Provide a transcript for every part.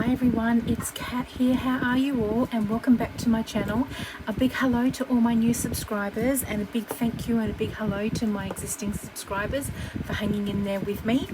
Hi everyone, it's Kat here. How are you all? And welcome back to my channel. A big hello to all my new subscribers and a big thank you and a big hello to my existing subscribers for hanging in there with me.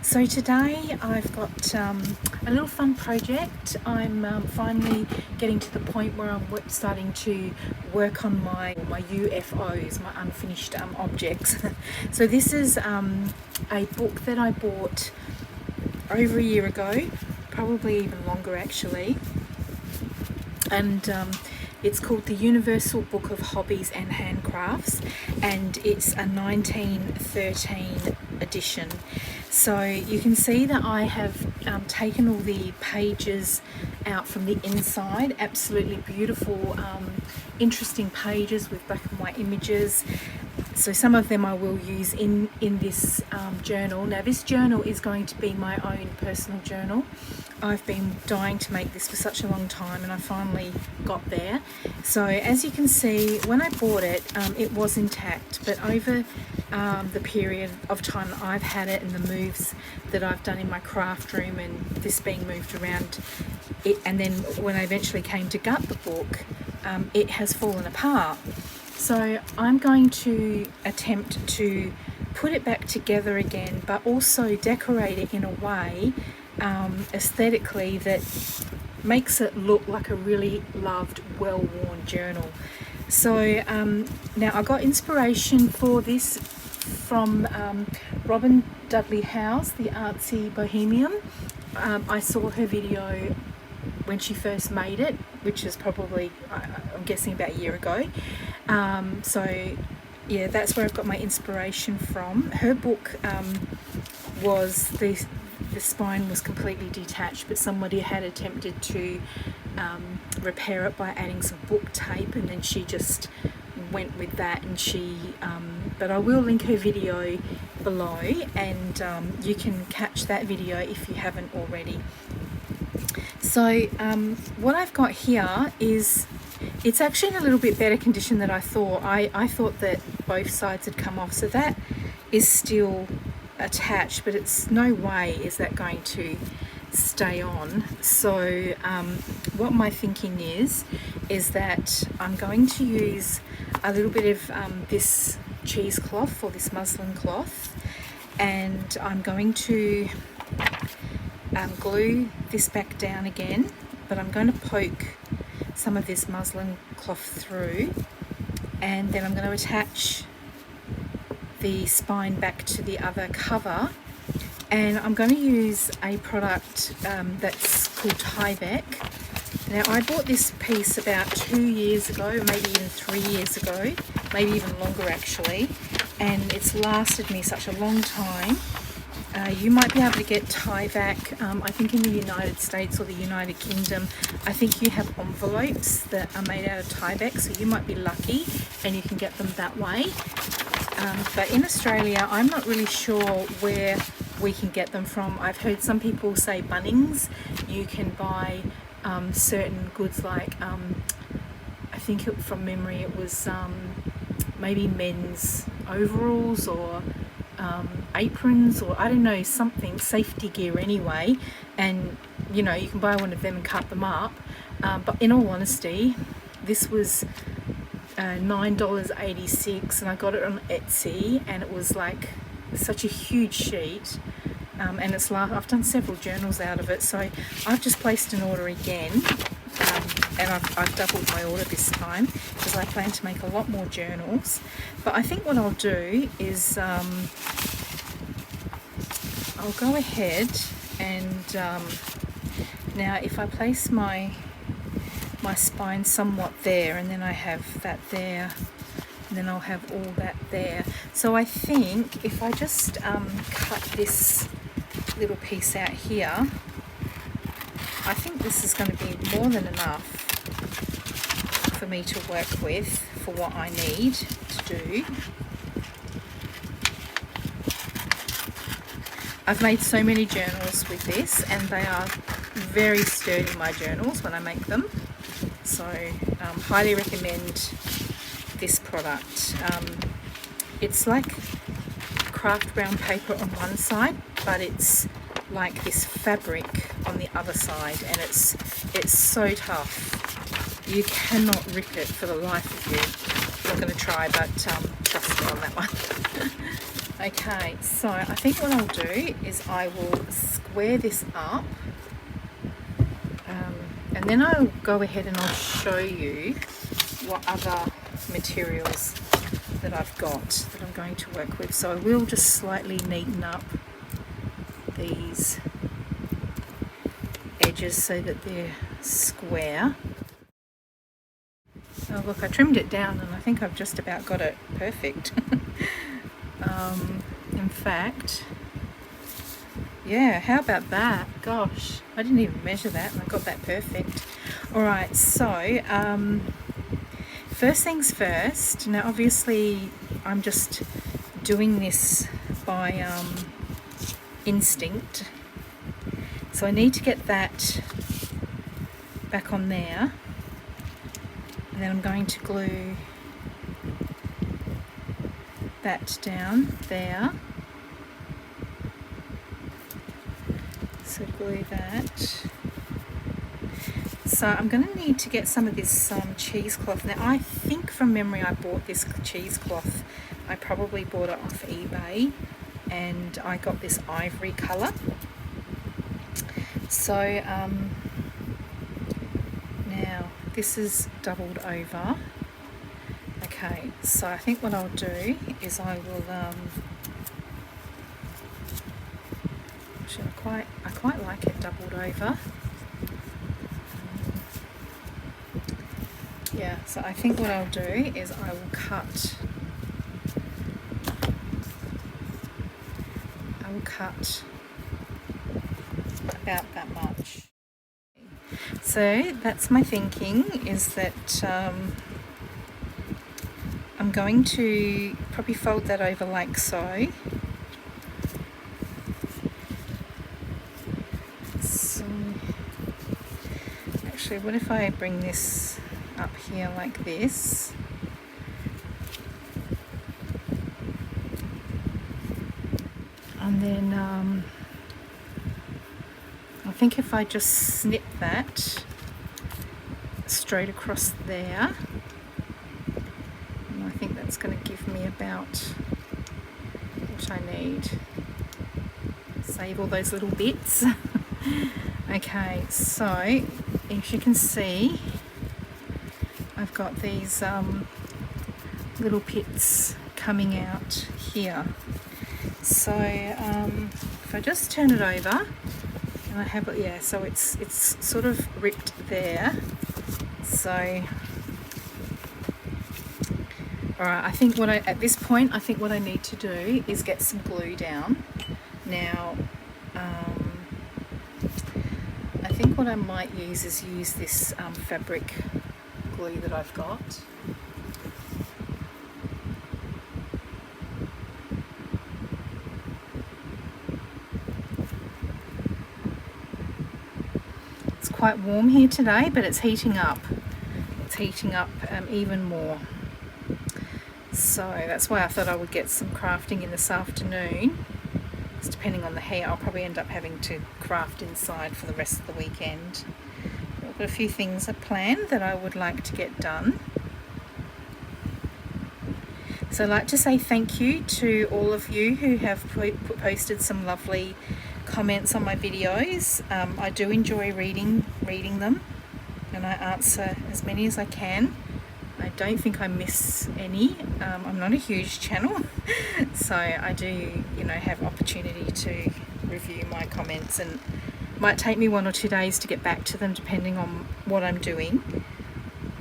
So today I've got a little fun project. I'm finally getting to the point where I'm starting to work on my UFOs, my unfinished objects. So this is a book that I bought over a year ago, probably even longer actually, and it's called the Universal Book of Hobbies and Handcrafts, and it's a 1913 edition. So you can see that I have taken all the pages out from the inside. Absolutely beautiful, interesting pages with black and white images. So some of them I will use in this journal. Now this journal is going to be my own personal journal. I've been dying to make this for such a long time and I finally got there. So as you can see, when I bought it, it was intact, but over the period of time that I've had it and the moves that I've done in my craft room and this being moved around, and then when I eventually came to gut the book, it has fallen apart. So I'm going to attempt to put it back together again, but also decorate it in a way aesthetically that makes it look like a really loved, well-worn journal. So now I got inspiration for this from Robin Dudley Howes, the Artsy Bohemium. I saw her video when she first made it, which is probably, I'm guessing, about a year ago. So yeah, that's where I've got my inspiration from. Her book was the spine was completely detached, but somebody had attempted to repair it by adding some book tape, and then she just went with that, and she but I will link her video below, and you can catch that video if you haven't already. So what I've got here is, it's actually in a little bit better condition than I thought. I thought that both sides had come off, so that is still attached, but it's no way is that going to stay on. So what my thinking is that I'm going to use a little bit of this cheesecloth or this muslin cloth, and I'm going to glue this back down again, but I'm going to poke some of this muslin cloth through, and then I'm going to attach the spine back to the other cover, and I'm going to use a product that's called Tyvek. Now I bought this piece about 2 years ago, maybe even 3 years ago, maybe even longer actually, and it's lasted me such a long time. You might be able to get Tyvek, I think in the United States or the United Kingdom. I think you have envelopes that are made out of Tyvek, so you might be lucky and you can get them that way. But in Australia, I'm not really sure where we can get them from. I've heard some people say Bunnings, you can buy certain goods like, I think from memory it was maybe men's overalls or aprons, or I don't know, something, safety gear anyway, and you know, you can buy one of them and cut them up, but in all honesty, this was $9.86 and I got it on Etsy, and it was like such a huge sheet, and it's I've done several journals out of it, so I've just placed an order again, and I've doubled my order this time because I plan to make a lot more journals. But I think what I'll do is I'll go ahead and now if I place my spine somewhat there, and then I have that there, and then I'll have all that there. So I think if I just cut this little piece out here, I think this is going to be more than enough for me to work with for what I need to do. I've made so many journals with this, and they are very sturdy, my journals, when I make them. So highly recommend this product. It's like craft brown paper on one side, but it's like this fabric on the other side, and it's so tough. You cannot rip it for the life of you. I'm not going to try, but trust me on that one. Okay, so I think what I'll do is I will square this up, and then I'll go ahead and I'll show you what other materials that I've got that I'm going to work with. So I will just slightly neaten up these edges so that they're square. Oh look, I trimmed it down and I think I've just about got it perfect. In fact, yeah, how about that? Gosh, I didn't even measure that and I got that perfect. Alright, so first things first. Now obviously I'm just doing this by instinct, so I need to get that back on there, and then I'm going to glue that down there. So glue that. So I'm going to need to get some of this cheesecloth. Now I think from memory I bought this cheesecloth. I probably bought it off eBay, and I got this ivory colour. So now this is doubled over. Okay, so I think what I'll do is I will actually I quite like it doubled over. Yeah, so I think what I'll do is I will cut about that much. So that's my thinking, is that I'm going to probably fold that over like so. So actually, what if I bring this up here like this? And then I think if I just snip that straight across there, and I think that's going to give me about what I need. Save all those little bits. Okay, so as you can see, I've got these little pits coming out here. So if I just turn it over, and I have it, yeah, so it's sort of ripped there. So alright, I think at this point I think what I need to do is get some glue down. Now I think what I might use is this fabric glue that I've got. It's quite warm here today, but it's heating up. It's heating up even more. So that's why I thought I would get some crafting in this afternoon. It's depending on the heat, I'll probably end up having to craft inside for the rest of the weekend. I've got a few things planned that I would like to get done. So I'd like to say thank you to all of you who have posted some lovely comments on my videos. I do enjoy reading them, and I answer as many as I can. I don't think I miss any. I'm not a huge channel, so I do, have opportunity to review my comments, and it might take me 1 or 2 days to get back to them depending on what I'm doing.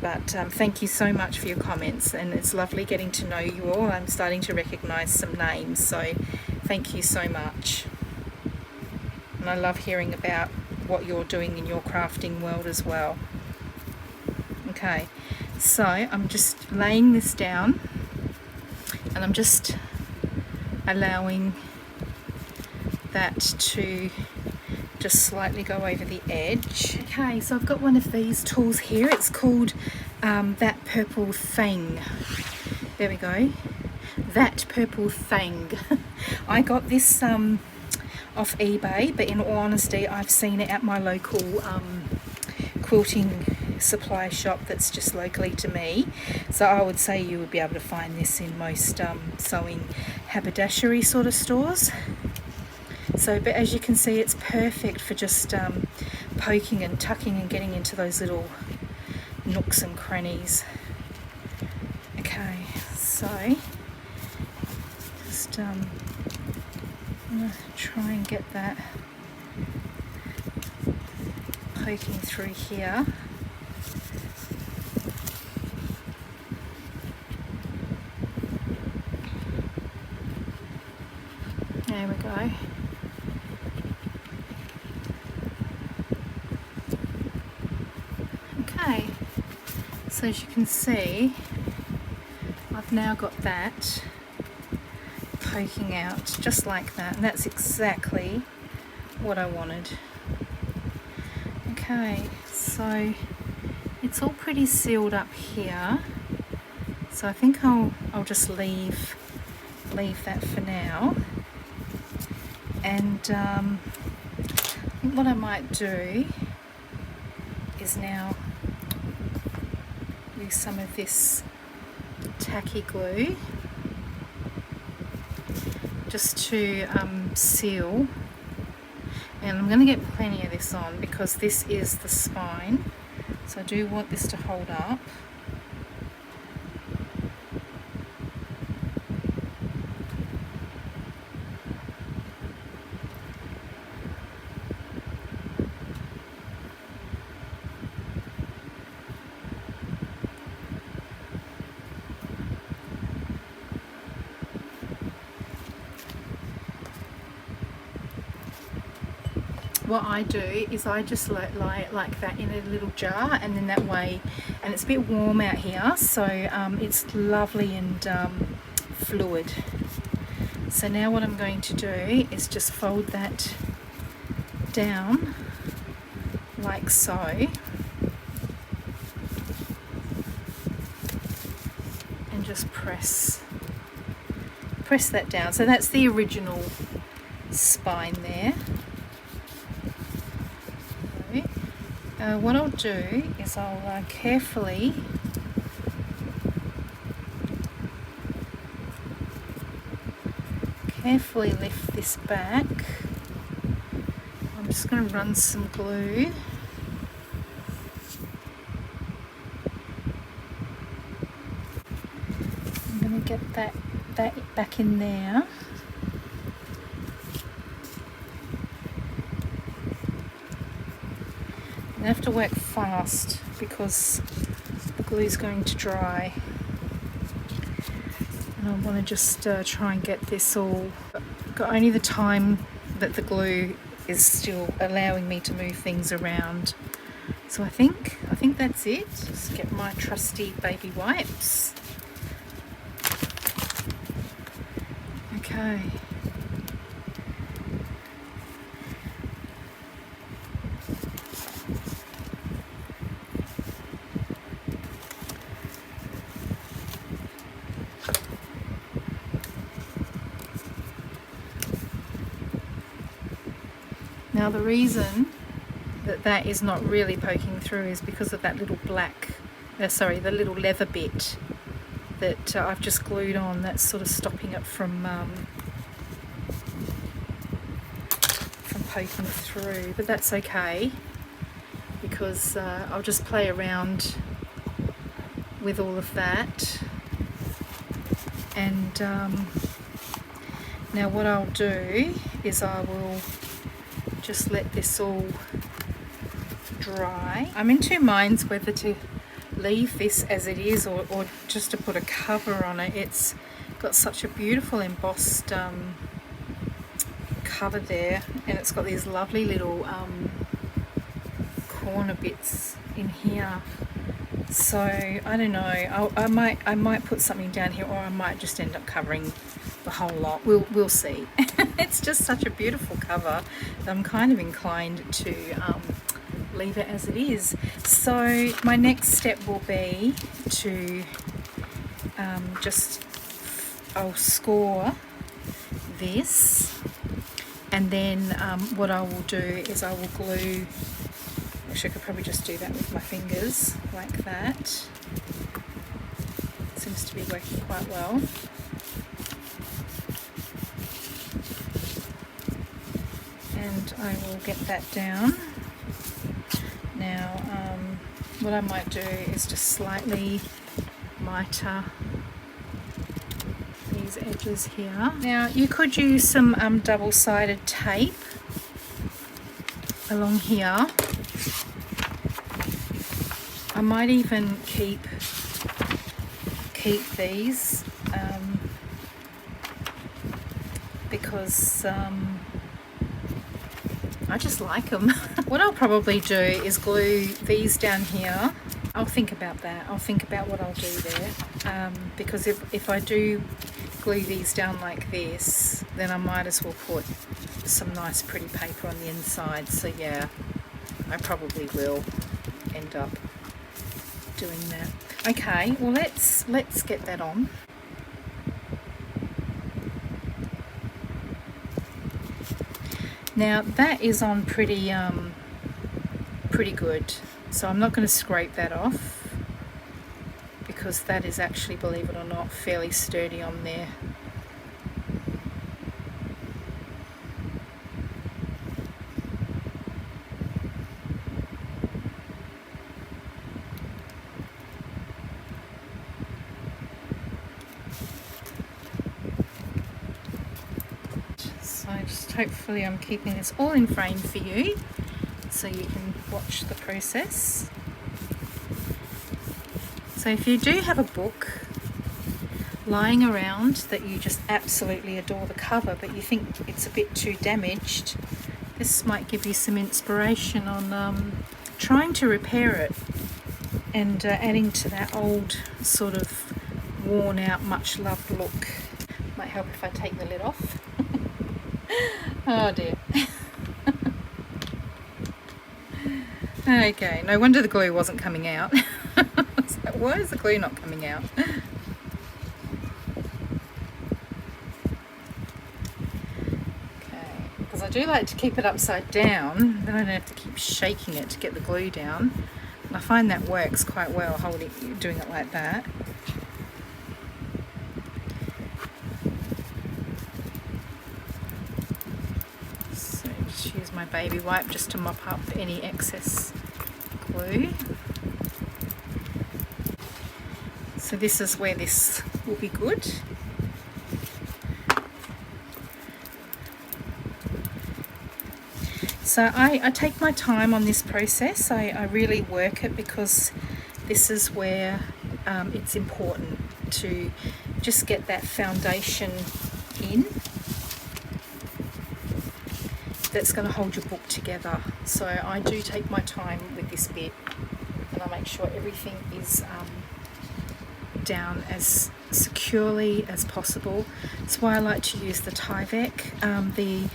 But thank you so much for your comments, and it's lovely getting to know you all. I'm starting to recognise some names, so thank you so much. And I love hearing about what you're doing in your crafting world as well. Okay, so I'm just laying this down, and I'm just allowing that to just slightly go over the edge. Okay, so I've got one of these tools here. It's called That Purple Thing. There we go. That Purple Thing. I got this off eBay, but in all honesty I've seen it at my local quilting supply shop that's just locally to me. So I would say you would be able to find this in most sewing haberdashery sort of stores. So, but as you can see, it's perfect for just poking and tucking and getting into those little nooks and crannies. Okay, so just I'm gonna try and get that poking through here. There we go. Okay, so as you can see, I've now got that poking out just like that, and that's exactly what I wanted. Okay, so it's all pretty sealed up here, so I think I'll just leave that for now. And I think what I might do is now use some of this tacky glue just to seal, and I'm going to get plenty of this on because this is the spine, so I do want this to hold up. What I do is I just lie it like that in a little jar, and then that way, and it's a bit warm out here, so it's lovely and fluid. So now what I'm going to do is just fold that down like so, and just press that down. So that's the original spine there. What I'll do is I'll carefully lift this back. I'm just going to run some glue. I'm going to get that back in there. I have to work fast because the glue is going to dry, and I want to just try and get this all. Got only the time that the glue is still allowing me to move things around. So I think that's it. Just get my trusty baby wipes. Okay. Now the reason that is not really poking through is because of that little the little leather bit that I've just glued on. That's sort of stopping it from poking through, but that's okay because I'll just play around with all of that. And now what I'll do is I will just let this all dry. I'm in two minds whether to leave this as it is or just to put a cover on it. It's got such a beautiful embossed cover there, and it's got these lovely little corner bits in here. So I don't know, I might put something down here, or I might just end up covering the whole lot. We'll see. It's just such a beautiful cover that I'm kind of inclined to leave it as it is. So my next step will be to I'll score this, And then what I will do is I will glue, actually I could probably just do that with my fingers like that. Seems to be working quite well. And I will get that down. Now what I might do is just slightly miter these edges here. Now you could use some double-sided tape along here. I might even keep these because I just like them. What I'll probably do is glue these down here. I'll think about that. I'll think about what I'll do there, because if I do glue these down like this, then I might as well put some nice pretty paper on the inside. So yeah, I probably will end up doing that. Okay, well let's get that on. Now that is on pretty good, so I'm not going to scrape that off because that is actually, believe it or not, fairly sturdy on there. Hopefully I'm keeping this all in frame for you so you can watch the process. So if you do have a book lying around that you just absolutely adore the cover but you think it's a bit too damaged, this might give you some inspiration on trying to repair it and adding to that old sort of worn out, much loved look. Might help if I take the lid off. Oh dear. Okay, no wonder the glue wasn't coming out. So why is the glue not coming out? Okay, because I do like to keep it upside down, then I don't have to keep shaking it to get the glue down. And I find that works quite well, doing it like that. Use my baby wipe just to mop up any excess glue. So this is where this will be good. So I take my time on this process. I really work it because this is where it's important to just get that foundation in. That's going to hold your book together. So I do take my time with this bit and I make sure everything is down as securely as possible. That's why I like to use the Tyvek. The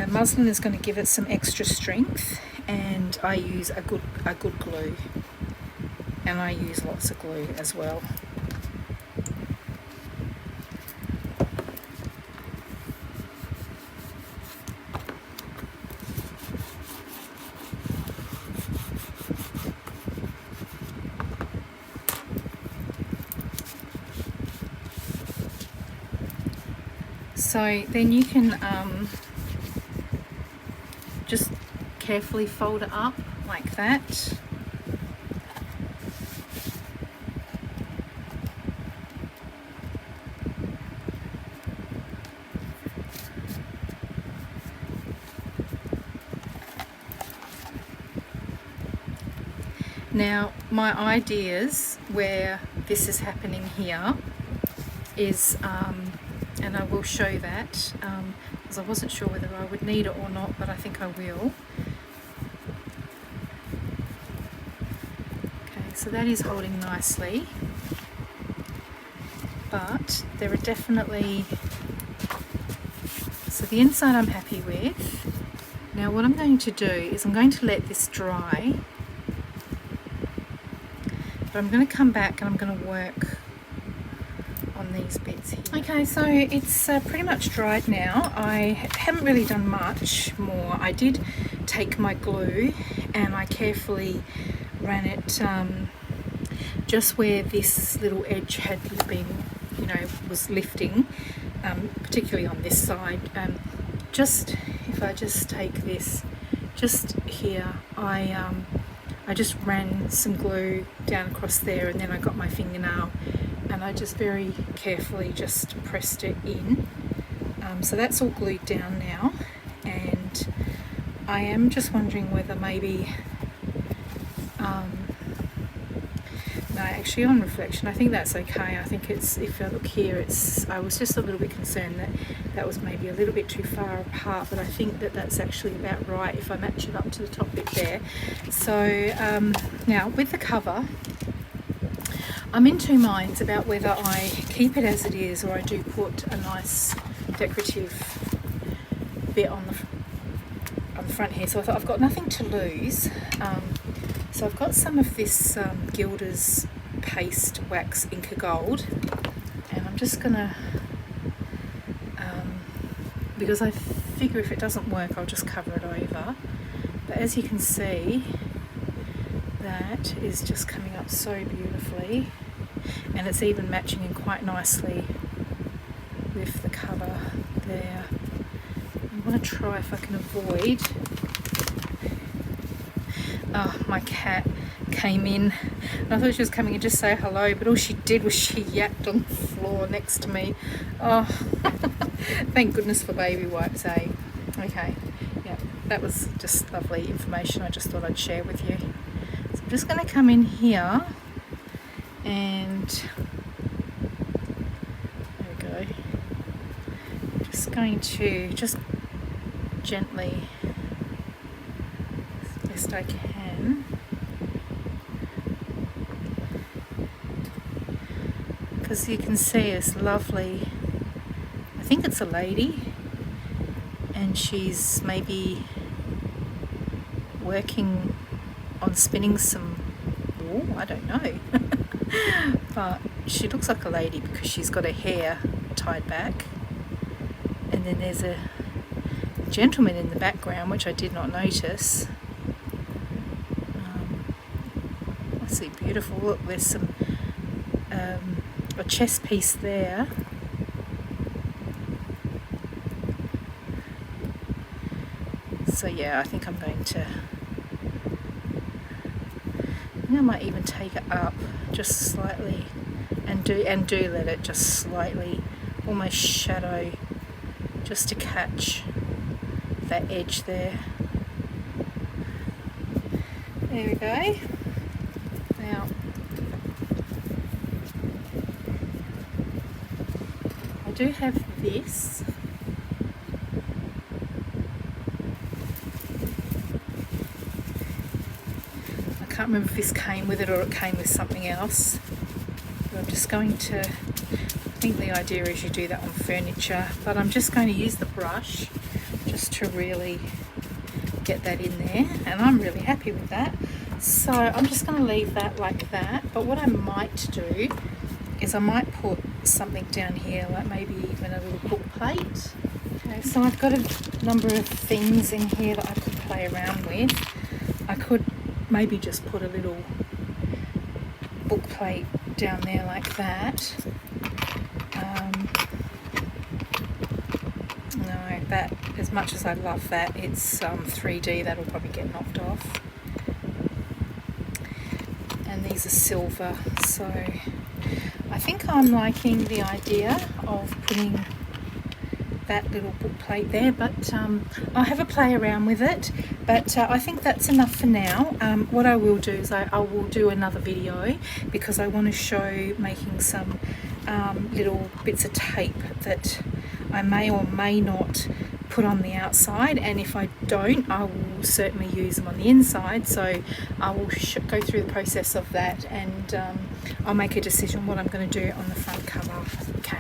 muslin is going to give it some extra strength, and I use a good glue, and I use lots of glue as well. So then you can just carefully fold it up like that. Now my ideas where this is happening here is and I will show that because I wasn't sure whether I would need it or not, but I think I will. Okay, so that is holding nicely, but there are definitely, so the inside I'm happy with. Now what I'm going to do is I'm going to let this dry, but I'm going to come back and I'm going to work on these bits here. Okay, so it's pretty much dried now. I haven't really done much more. I did take my glue and I carefully ran it just where this little edge had been, you know, was lifting, particularly on this side. Just if I just take this just here, I just ran some glue down across there, and then I got my fingernail and I just very carefully just pressed it in. So that's all glued down now, and I am just wondering whether maybe no, actually on reflection I think that's okay. I think it's, if I look here, it's, I was just a little bit concerned that that was maybe a little bit too far apart, but I think that that's actually about right if I match it up to the top bit there. So now with the cover, I'm in two minds about whether I keep it as it is or I do put a nice decorative bit on the front here. So I thought I've got nothing to lose. So I've got some of this Gilda's Paste Wax Inca Gold, and I'm just gonna, because I figure if it doesn't work I'll just cover it over. But as you can see, that is just coming up so beautifully, and it's even matching in quite nicely with the cover there. I want to try if I can avoid, oh, my cat came in and I thought she was coming in just say hello, but all she did was she yapped on the floor next to me. Oh, thank goodness for baby wipes, eh? Okay, yeah, that was just lovely information I just thought I'd share with you. So I'm just going to come in here and there we go. Just going to just gently, as best I can, because you can see it's lovely. I think it's a lady, and she's maybe working on spinning some wool, I don't know. But she looks like a lady because she's got her hair tied back, and then there's a gentleman in the background which I did not notice. I see, beautiful. Look, there's some a chest piece there. So yeah, I think I'm going to, I think I might even take it up just slightly and do let it just slightly almost shadow, just to catch that edge there. There we go. Now I do have this. I can't remember if this came with it or it came with something else. But I'm just going to, I think the idea is you do that on furniture, but I'm just going to use the brush just to really get that in there, and I'm really happy with that. So I'm just going to leave that like that, but what I might do is I might put something down here, like maybe even a little book plate. Okay, so I've got a number of things in here that I could play around with. I could maybe just put a little book plate down there like that. No, that, as much as I love that, it's 3D, that'll probably get knocked off. And these are silver, so I think I'm liking the idea of putting that little book plate there, but I'll have a play around with it, but I think that's enough for now. What I will do is I will do another video, because I want to show making some little bits of tape that I may or may not put on the outside, and if I don't, I will certainly use them on the inside. So I will go through the process of that, and I'll make a decision what I'm going to do on the front cover. Okay.